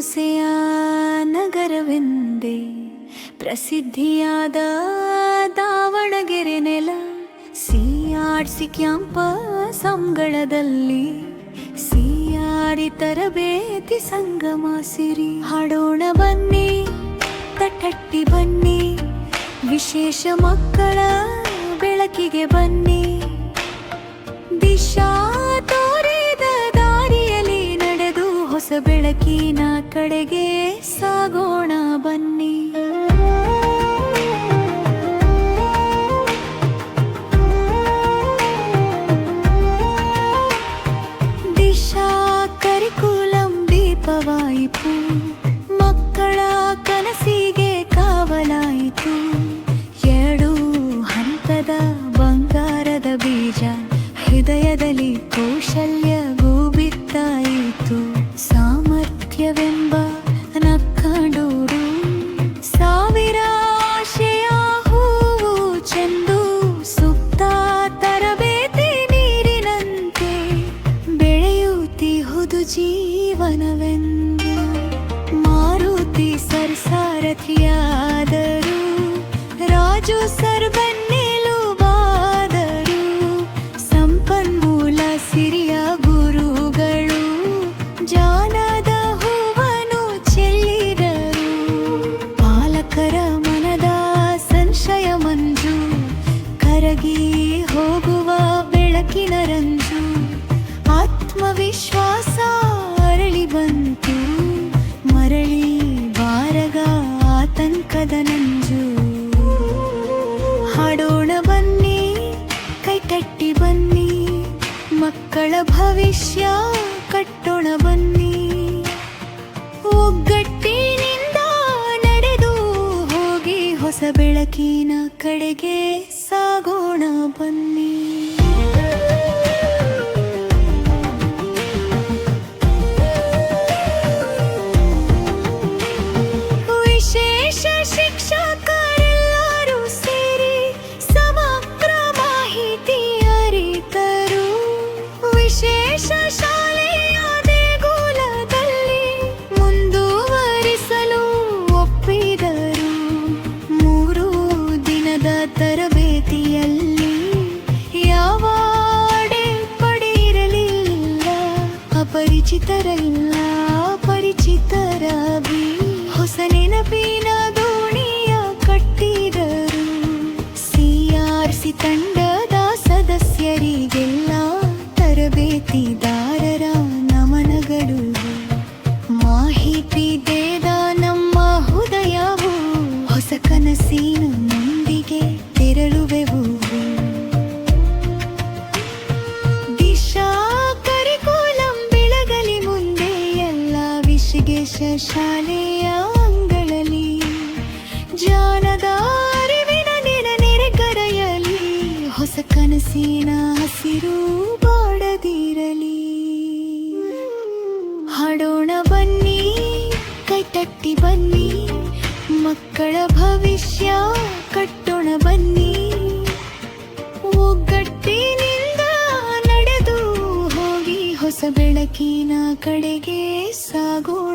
ದೋಸೆಯ ನಗರವೆಂದೇ ಪ್ರಸಿದ್ಧಿಯಾದ ದಾವಣಗೆರೆ ನೆಲ. CRC campus ಅಂಗಳದಲ್ಲಿ ಸಿಆರಿ ತರಬೇತಿ ಸಂಗಮ ಸಿರಿ. ಹಾಡೋಣ ಬನ್ನಿ, ತಟ್ಟಟ್ಟಿ ಬನ್ನಿ, ವಿಶೇಷ ಮಕ್ಕಳ ಬೆಳಕಿಗೆ ಬನ್ನಿ. ದಿಶಾ ತೋರಿದ ದಾರಿಯಲ್ಲಿ ನಡೆದು ಹೊಸ ಬೆಳಕಿನ ಕಡೆಗೆ ಸಾಗೋಣ ಬನ್ನಿ. ದಿಶಾ ಕರಿಕುಲಂ ದೀಪವಾಯಿತು, ಮಕ್ಕಳ ಕನಸಿಗೆ ಕಾವಲಾಯಿತು. 2 ಹಂತದ ಬಂಗಾರದ ಬೀಜ ಹೃದಯದಲ್ಲಿ ಕೌಶಲ್ಯಗೂ ಬಿತ್ತಾಯಿತು. ಸಾಮರ್ಥ್ಯವೆಂಬ ನಕ್ಕಂಡೂರು, ಸಾವಿರ ಆಶಯ ಹೂವು ಚೆಂದು. ಸುಪ್ತ ತರಬೇತಿ ನೀರಿನಂತೆ ಬೆಳೆಯುತ್ತಿಹುದು ಜೀವನವೆಂದು. ಮಾರುತಿ ಸರ್ಸಾರಥಿಯಾದರು, ರಾಜು ಸರ್ ಬೆನ್ನೆಲುಬಾದರು. ಸಂಪನ್ಮೂಲ ಸಿರಿಯ ಗುರುಗಳು ಜಾನದ ಹೂವನ್ನು ಚೆಲ್ಲಿದರು. ಪಾಲಕರ ಮನದ ಸಂಶಯ ಮಂಜು, ಕರಗಿ ಹೋಗುವ ಬೆಳಕಿನ ರಂಜು. ಆತ್ಮವಿಶ್ವಾಸ ಅರಳಿ ಬಂತು, ಮರಳಿ ಬಾರಗ ಆತಂಕದ ನಂಜು. ಹಾಡೋಣ ಬನ್ನಿ, ಕೈತಟ್ಟಿ ಬನ್ನಿ, ಮಕ್ಕಳ ಭವಿಷ್ಯ ಕಟ್ಟೋಣ ಬನ್ನಿ. ಒಗ್ಗಟ್ಟಿನಿಂದ ನಡೆದು ಹೋಗಿ ಹೊಸ ಬೆಳಕಿನ ಕಡೆಗೆ ಸಾಗೋಣ ಬನ್ನಿ. ವಿಶೇಷ ಶಿಕ್ಷಕರೆಲ್ಲರೂ ಸೇರಿ ಸಮಗ್ರ ಮಾಹಿತಿ ಅರಿತರು. ವಿಶೇಷ ಶಾಲೆಯ ದೇಗುಲದಲ್ಲಿ ಮುಂದುವರಿಸಲು ಒಪ್ಪಿದರು. 3 ದಿನದ ತರಬೇತಿಯಲ್ಲಿ ಯಾವ ಅಡೆತಡೆಯಿರಲಿಲ್ಲ. ಅಪರಿಚಿತರಿಲ್ಲ, ಪರಿಚಿತರ ಬಿ ಹೊಸ ನೆನಪಿನ ದೋಣಿಯ ಕಟ್ಟಿದರು. ಸಿಆರ್ಸಿ ತಂಡದ ಸದಸ್ಯರಿಗೆಲ್ಲ ತರಬೇತಿದಾರರ ನಮನಗಳು. ಮಾಹಿತಿ ದೇದ ನಮ್ಮ ಹೃದಯವು ಹೊಸ ಕನಸಿನ ಮುಂದಿಗೆ ತೆರಳುವೆವು. ದಿಶಾ ಕರಿಕುಲಂ ಬೆಳಗಲಿ ಮುಂದೆ ಎಲ್ಲ ವಿಶೇಷ ಶಾಲೆಯ ಅಂಗಳಲಿ. ಜಾನದ ಅರಿವಿನ ನೆರೆಕರೆಯಲಿ, ಹೊಸ ಕನಸಿನ ಹಸಿರು ಬಾಡದಿರಲಿ. ಹಾಡೋಣ ಬನ್ನಿ, ಕೈತಟ್ಟಿ ಬನ್ನಿ, ಮಕ್ಕಳ ಭವಿಷ್ಯ ಕಟ್ಟೋಣ ಬನ್ನಿ. ಒಗ್ಗಟ್ಟಿನಿಂದ ನಡೆದು ಹೋಗಿ ಹೊಸ ಬೆಳಕಿನ ಕಡೆಗೆ ಸಾಗೋಣ.